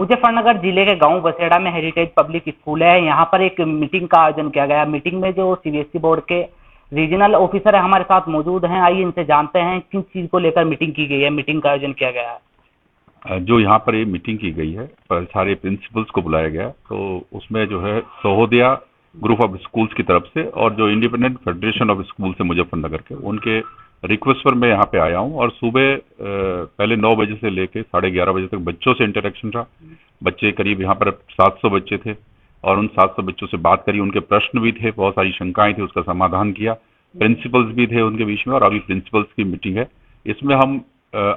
मुजफ्फरनगर जिले के गांव बसेड़ा में हेरिटेज पब्लिक स्कूल है। यहाँ पर एक मीटिंग का आयोजन किया गया। मीटिंग में जो सीबीएसई बोर्ड के रीजनल ऑफिसर है हमारे साथ मौजूद हैं। आइए इनसे जानते हैं किस चीज को लेकर मीटिंग की गई है, मीटिंग का आयोजन किया गया है। जो यहाँ पर ये मीटिंग की गई है पर सारे प्रिंसिपल्स को बुलाया गया, तो उसमें जो है सहोदया ग्रुप ऑफ स्कूल्स की तरफ से और जो इंडिपेंडेंट फेडरेशन ऑफ स्कूल्स है मुजफ्फरनगर के, उनके रिक्वेस्ट पर मैं यहाँ पे आया हूँ। और सुबह पहले 9 बजे से लेके 11:30 बजे तक बच्चों से इंटरेक्शन रहा। बच्चे करीब यहाँ पर 700 बच्चे थे और उन 700 बच्चों से बात करी, उनके प्रश्न भी थे, बहुत सारी शंकाएं थी, उसका समाधान किया। प्रिंसिपल्स भी थे उनके बीच में और अभी प्रिंसिपल्स की मीटिंग है। इसमें हम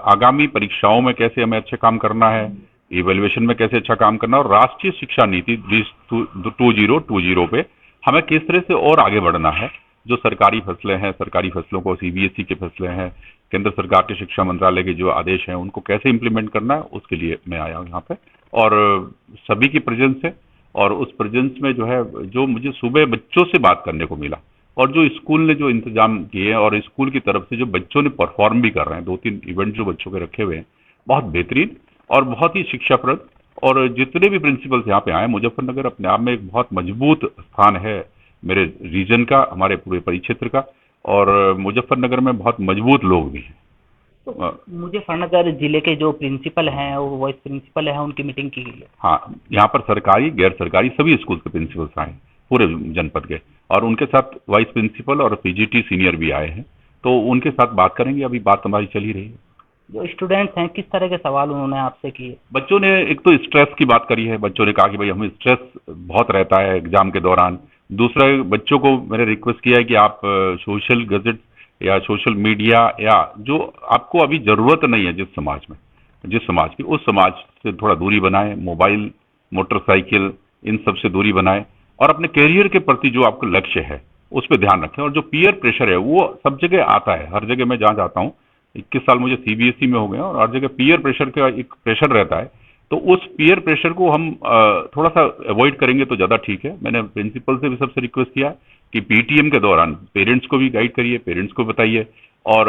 आगामी परीक्षाओं में कैसे हमें अच्छे काम करना है, इवेल्युएशन में कैसे अच्छा काम करना है और राष्ट्रीय शिक्षा नीति 2020 पे हमें किस तरह से और आगे बढ़ना है। जो सरकारी फैसले हैं, सरकारी फैसलों को, सीबीएसई के फैसले हैं, केंद्र सरकार के शिक्षा मंत्रालय के जो आदेश हैं, उनको कैसे इम्प्लीमेंट करना है, उसके लिए मैं आया हूँ यहाँ पे। और सभी की प्रेजेंस है और उस प्रेजेंस में जो है, जो मुझे सुबह बच्चों से बात करने को मिला और जो स्कूल ने जो इंतजाम किए हैं और स्कूल की तरफ से जो बच्चों ने परफॉर्म भी कर रहे हैं, 2-3 इवेंट जो बच्चों के रखे हुए हैं, बहुत बेहतरीन और बहुत ही शिक्षाप्रद। और जितने भी प्रिंसिपल्स यहाँ पे आए, मुजफ्फरनगर अपने आप में एक बहुत मजबूत स्थान है मेरे रीजन का, हमारे पूरे परिक्षेत्र का। और मुजफ्फरनगर में बहुत मजबूत लोग भी हैं। तो मुजफ्फरनगर जिले के जो प्रिंसिपल हैं, वो वाइस प्रिंसिपल है, उनकी मीटिंग की गई है। हाँ, यहाँ पर सरकारी गैर सरकारी सभी स्कूल के प्रिंसिपल्स आए हैं, पूरे जनपद के, और उनके साथ वाइस प्रिंसिपल और पीजीटी सीनियर भी आए हैं, तो उनके साथ बात करेंगे। अभी बात हमारी चल ही रही है। जो स्टूडेंट्स हैं, किस तरह के सवाल उन्होंने आपसे किए? बच्चों ने एक तो स्ट्रेस की बात करी है। बच्चों ने कहा कि भाई हमें स्ट्रेस बहुत रहता है एग्जाम के दौरान। दूसरा, बच्चों को मैंने रिक्वेस्ट किया है कि आप सोशल गजेट या सोशल मीडिया या जो आपको अभी जरूरत नहीं है, जिस समाज की, उस समाज से थोड़ा दूरी बनाएं। मोबाइल, मोटरसाइकिल, इन सब से दूरी बनाएं और अपने करियर के प्रति जो आपका लक्ष्य है उस पर ध्यान रखें। और जो पीयर प्रेशर है वो सब जगह आता है, हर जगह मैं जहाँ जाता हूँ, 21 साल मुझे सीबीएसई में हो गए और हर जगह पीयर प्रेशर का एक प्रेशर रहता है। तो उस पीयर प्रेशर को हम थोड़ा सा अवॉइड करेंगे तो ज़्यादा ठीक है। मैंने प्रिंसिपल से भी सबसे रिक्वेस्ट किया है कि पीटीएम के दौरान पेरेंट्स को भी गाइड करिए, पेरेंट्स को बताइए और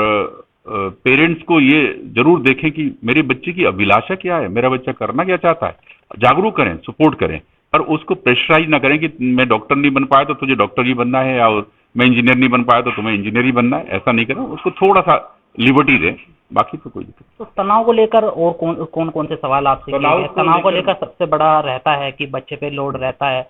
पेरेंट्स को ये जरूर देखें कि मेरे बच्चे की अभिलाषा क्या है, मेरा बच्चा करना क्या चाहता है। जागरूक करें, सपोर्ट करें, पर उसको प्रेशराइज ना करें कि मैं डॉक्टर नहीं बन पाया तो तुझे डॉक्टर ही बनना है, या मैं इंजीनियर नहीं बन पाया तो तुम्हें इंजीनियर ही बनना है। ऐसा नहीं करें, उसको थोड़ा सा लिबर्टी दें, बाकी तो कोई दिक्कत। तो तनाव को लेकर और कौन कौन से सवाल आपसे किए गए? तनाव को लेकर सबसे बड़ा रहता है कि बच्चे पे लोड रहता है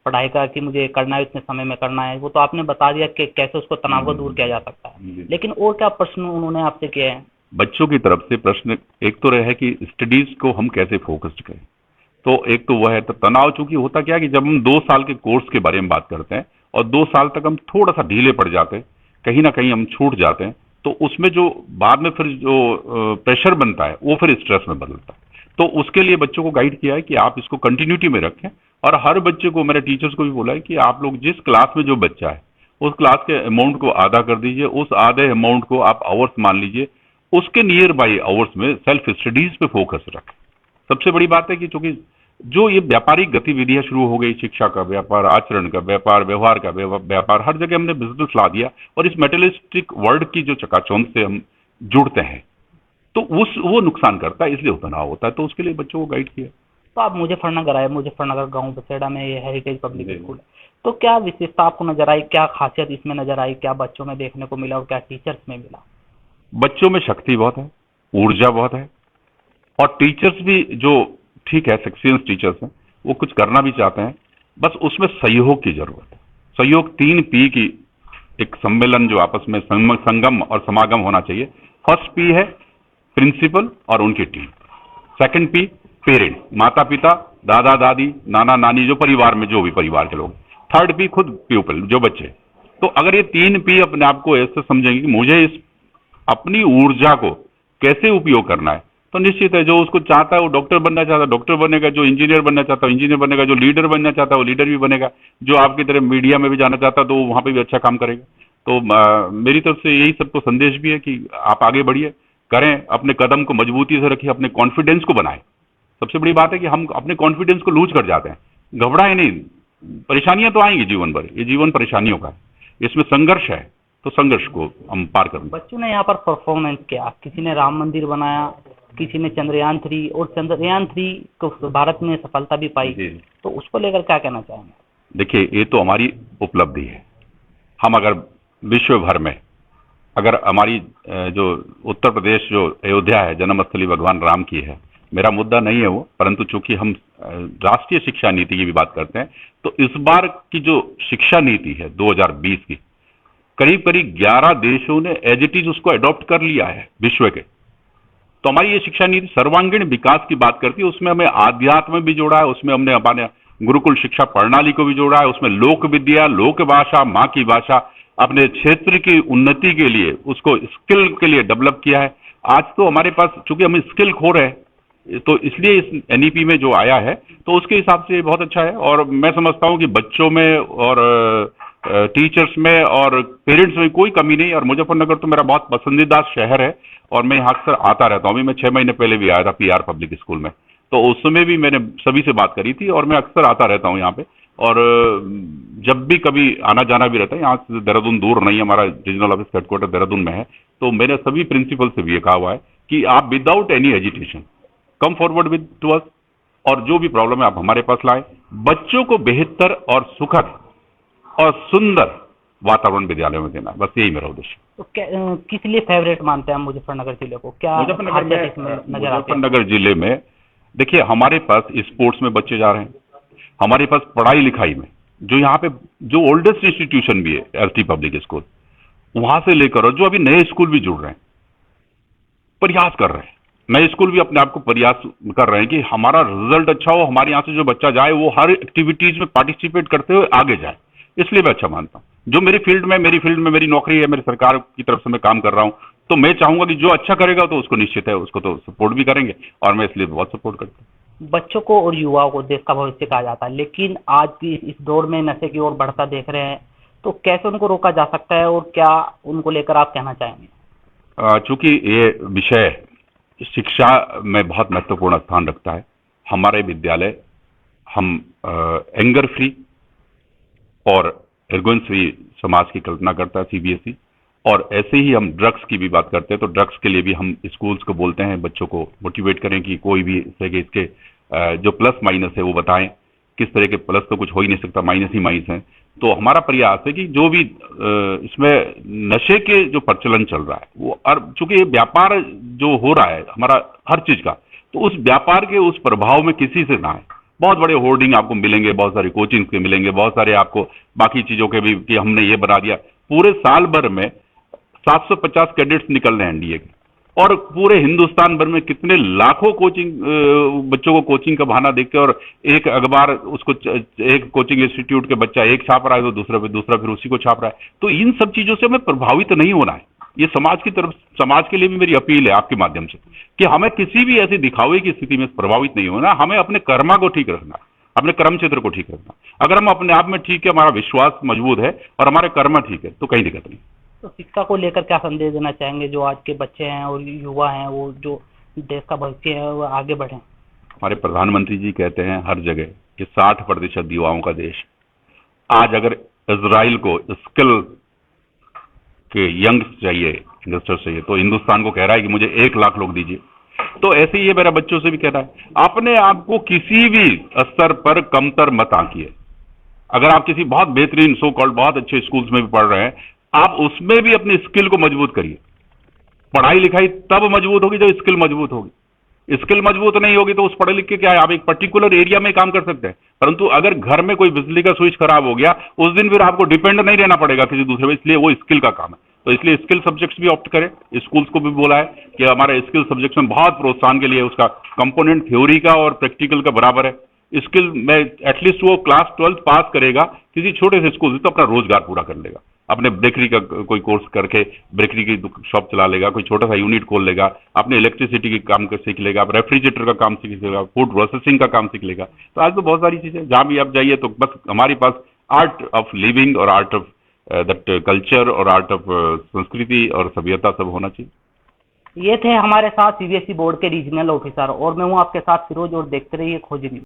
पढ़ाई का, कि मुझे करना है, इतने समय में करना है। वो तो आपने बता दिया कि कैसे उसको तनाव को दूर किया जा सकता है, लेकिन और क्या प्रश्न उन्होंने आपसे किए हैं? बच्चों की तरफ से प्रश्न एक तो रहे कि स्टडीज को हम कैसे फोकस्ड करें। तो एक तो वह है, तो तनाव चूंकि होता क्या है कि जब हम 2 साल के कोर्स के बारे में बात करते हैं और 2 साल तक हम थोड़ा सा ढीले पड़ जाते हैं, कहीं ना कहीं हम छूट जाते हैं, तो उसमें जो बाद में फिर जो प्रेशर बनता है वो फिर स्ट्रेस में बदलता है। तो उसके लिए बच्चों को गाइड किया है कि आप इसको कंटिन्यूटी में रखें। और हर बच्चे को, मेरे टीचर्स को भी बोला है कि आप लोग जिस क्लास में जो बच्चा है उस क्लास के अमाउंट को आधा कर दीजिए, उस आधे अमाउंट को आप आवर्स मान लीजिए, उसके नियर बाई आवर्स में सेल्फ स्टडीज पे फोकस रखें। सबसे बड़ी बात है कि चूंकि जो ये व्यापारिक गतिविधियां शुरू हो गई, शिक्षा का व्यापार, आचरण का व्यापार, व्यवहार का व्यापार, हर जगह हमने बिजनेस ला दिया और इस मेटेरियलिस्टिक वर्ल्ड की जो चकाचौंध से हम जुड़ते हैं तो वो नुकसान करता है, इसलिए तनाव होता है। तो उसके लिए बच्चों को गाइड किया। तो आप मुजफ्फरनगर आए, मुजफ्फरनगर गांव बसेड़ा में ये हेरिटेज पब्लिक स्कूल है, तो क्या विशेषता आपको नजर आई, क्या खासियत इसमें नजर आई, क्या बच्चों में देखने को मिला और क्या टीचर्स में मिला? बच्चों में शक्ति बहुत है, ऊर्जा बहुत है और टीचर्स भी जो ठीक है, सक्सेस टीचर्स हैं, वो कुछ करना भी चाहते हैं, बस उसमें सहयोग की जरूरत है। सहयोग 3 पी की एक सम्मेलन जो आपस में संगम और समागम होना चाहिए। फर्स्ट पी है प्रिंसिपल और उनकी टीम। सेकंड पी पेरेंट, माता पिता, दादा दादी, नाना नानी, जो परिवार में जो भी परिवार के लोग। थर्ड पी खुद पीपल, जो बच्चे। तो अगर ये 3 पी अपने आप को ऐसे समझेंगे कि मुझे इस अपनी ऊर्जा को कैसे उपयोग करना है, तो निश्चित है जो उसको चाहता है वो डॉक्टर बनना चाहता है डॉक्टर बनेगा, जो इंजीनियर बनना चाहता है इंजीनियर बनेगा, जो लीडर बनना चाहता है वो लीडर भी बनेगा, जो आपकी तरह मीडिया में भी जाना चाहता है तो वहां पे भी अच्छा काम करेगा। तो मेरी तरफ से यही सबको संदेश भी है कि आप आगे बढ़िए, करें, अपने कदम को मजबूती से रखिए, अपने कॉन्फिडेंस को बनाएं। सबसे बड़ी बात है कि हम अपने कॉन्फिडेंस को लूज कर जाते हैं। घबराए नहीं, परेशानियां तो आएंगी जीवन भर, ये जीवन परेशानियों का है, इसमें संघर्ष है, तो संघर्ष को हम पार करेंगे। बच्चों ने यहाँ पर परफॉर्मेंस किया, किसी ने राम मंदिर बनाया, किसी ने चंद्रयान 3 और चंद्रयान 3 को भारत ने सफलता भी पाई, जी। तो उसको लेकर क्या कहना चाहेंगे? देखिए, ये तो हमारी उपलब्धि है। हम अगर विश्व भर में अगर हमारी जो उत्तर प्रदेश जो अयोध्या है, जन्मस्थली भगवान राम की है, मेरा मुद्दा नहीं है वो, परंतु चूंकि हम राष्ट्रीय शिक्षा नीति की भी बात करते हैं, तो इस बार की जो शिक्षा नीति है 2020 की, करीब करीब 11 देशों ने एज इट इज उसको अडॉप्ट कर लिया है विश्व के। तो हमारी ये शिक्षा नीति सर्वांगीण विकास की बात करती है। उसमें हमें आध्यात्म भी जोड़ा है, उसमें हमने अपने गुरुकुल शिक्षा प्रणाली को भी जोड़ा है, उसमें लोक विद्या, लोक भाषा, माँ की भाषा, अपने क्षेत्र की उन्नति के लिए उसको स्किल के लिए डेवलप किया है। आज तो हमारे पास चूंकि हम स्किल खो रहे हैं, तो इसलिए इस एनईपी में जो आया है तो उसके हिसाब से बहुत अच्छा है। और मैं समझता हूं कि बच्चों में और टीचर्स में और पेरेंट्स में कोई कमी नहीं। और मुजफ्फरनगर तो मेरा बहुत पसंदीदा शहर है और मैं यहाँ अक्सर आता रहता हूँ। अभी मैं 6 महीने पहले भी आया था पीआर पब्लिक स्कूल में, तो उस समय भी मैंने सभी से बात करी थी और मैं अक्सर आता रहता हूँ यहाँ पे। और जब भी कभी आना जाना भी रहता है, यहाँ से देहरादून दूर नहीं है, हमारा रीजनल ऑफिस हेडक्वार्टर देहरादून में है। तो मैंने सभी प्रिंसिपल से भी ये कहा हुआ है कि आप without any agitation come forward with to us, और जो भी प्रॉब्लम है आप हमारे पास लाए। बच्चों को बेहतर और सुखद और सुंदर वातावरण विद्यालय में देना, बस यही मेरा उद्देश्य। तो किस लिए फेवरेट मानते हैं हम मुजफ्फरनगर जिले को? क्या मुजफ्फरनगर जिले में देखिए, हमारे पास स्पोर्ट्स में बच्चे जा रहे हैं, हमारे पास पढ़ाई लिखाई में जो यहाँ पे जो ओल्डेस्ट इंस्टीट्यूशन भी है एसटी पब्लिक स्कूल, वहां से लेकर और जो अभी नए स्कूल भी जुड़ रहे हैं, प्रयास कर रहे हैं, नए स्कूल भी अपने आप को प्रयास कर रहे हैं कि हमारा रिजल्ट अच्छा हो, हमारे यहाँ से जो बच्चा जाए वो हर एक्टिविटीज में पार्टिसिपेट करते हुए आगे जाए। इसलिए मैं अच्छा मानता हूँ। जो मेरी फील्ड में मेरी नौकरी है, मेरी सरकार की तरफ से मैं काम कर रहा हूँ, तो मैं चाहूंगा कि जो अच्छा करेगा तो उसको निश्चित है उसको तो सपोर्ट भी करेंगे, और मैं इसलिए बहुत सपोर्ट करता हूँ। बच्चों को और युवाओं को देश का भविष्य कहा जाता है, लेकिन आज की इस दौर में नशे की ओर बढ़ता देख रहे हैं, तो कैसे उनको रोका जा सकता है और क्या उनको लेकर आप कहना चाहेंगे? चूंकि ये विषय शिक्षा में बहुत महत्वपूर्ण स्थान रखता है, हमारे विद्यालय हम एंगर फ्री और एर्गोन फ्री समाज की कल्पना करता है सीबीएसई, और ऐसे ही हम ड्रग्स की भी बात करते हैं, तो ड्रग्स के लिए भी हम स्कूल्स को बोलते हैं बच्चों को मोटिवेट करें कि कोई भी इस तरह के इसके जो प्लस माइनस है वो बताएं। किस तरह के प्लस तो कुछ हो ही नहीं सकता, माइनस ही माइनस है। तो हमारा प्रयास है कि जो भी इसमें नशे के जो प्रचलन चल रहा है वो, और चूंकि व्यापार जो हो रहा है हमारा हर चीज का, तो उस व्यापार के उस प्रभाव में किसी से ना आए। बहुत बड़े होर्डिंग आपको मिलेंगे, बहुत सारे कोचिंग के मिलेंगे, बहुत सारे आपको बाकी चीजों के भी कि हमने ये बना दिया। पूरे साल भर में 750 कैडेट्स निकल रहे हैं एनडीए के, और पूरे हिंदुस्तान भर में कितने लाखों कोचिंग बच्चों को कोचिंग का बहाना देके, और एक अखबार उसको एक कोचिंग इंस्टीट्यूट के बच्चा एक छाप रहा है तो दूसरा फिर उसी को छाप रहा है। तो इन सब चीजों से हमें प्रभावित नहीं होना है। ये समाज की तरफ, समाज के लिए भी मेरी अपील है आपके माध्यम से कि हमें किसी भी ऐसी दिखावे की स्थिति में प्रभावित नहीं होना। हमें अपने कर्मा को ठीक रखना, अपने कर्म क्षेत्र को ठीक रखना। अगर हम अपने आप में ठीक है, हमारा विश्वास मजबूत है और हमारे कर्म ठीक है, तो कहीं दिक्कत नहीं। तो शिक्षा को लेकर क्या संदेश देना चाहेंगे जो आज के बच्चे हैं और युवा हैं, वो जो देश का भविष्य है वो आगे बढ़े? हमारे प्रधानमंत्री जी कहते हैं हर जगह कि 60% युवाओं का देश। आज अगर इजराइल को स्किल के यंग्स चाहिए, यंगस्टर्स चाहिए, तो हिंदुस्तान को कह रहा है कि मुझे 1 लाख लोग दीजिए। तो ऐसे ही ये मेरा बच्चों से भी कह रहा है, अपने आप को किसी भी स्तर पर कमतर मत आंकिए। अगर आप किसी बहुत बेहतरीन सो कॉल्ड बहुत अच्छे स्कूल्स में भी पढ़ रहे हैं, आप उसमें भी अपनी स्किल को मजबूत करिए। पढ़ाई लिखाई तब मजबूत होगी जब स्किल मजबूत होगी। स्किल मजबूत नहीं होगी तो उस पढ़े लिख के क्या है, आप एक पर्टिकुलर एरिया में काम कर सकते हैं, परंतु अगर घर में कोई बिजली का स्विच खराब हो गया, उस दिन फिर आपको डिपेंड नहीं रहना पड़ेगा किसी दूसरे पे, इसलिए वो स्किल का काम है। तो इसलिए स्किल सब्जेक्ट्स भी ऑप्ट करें। स्कूल्स को भी बोला है कि हमारे स्किल सब्जेक्ट्स में बहुत प्रोत्साहन के लिए उसका कंपोनेंट थ्योरी का और प्रैक्टिकल का बराबर है। स्किल में एटलीस्ट वो क्लास 12th पास करेगा किसी छोटे से स्कूल से, तो अपना रोजगार पूरा कर लेगा। अपने बेकरी का कोई कोर्स करके बेकरी की शॉप चला लेगा, कोई छोटा सा यूनिट खोल लेगा, अपने इलेक्ट्रिसिटी के काम सीख लेगा, रेफ्रिजरेटर का काम सीख लेगा, फूड प्रोसेसिंग का काम सीख लेगा। तो आज तो बहुत सारी चीजें, जहां भी आप जाइए तो बस हमारे पास आर्ट ऑफ लिविंग और आर्ट ऑफ दैट कल्चर और आर्ट ऑफ संस्कृति और सभ्यता सब होना चाहिए। ये थे हमारे साथ सीबीएसई बोर्ड के रीजनल ऑफिसर, और मैं हूँ आपके साथ फिरोज, और देखते रहिए खोजी न्यूज।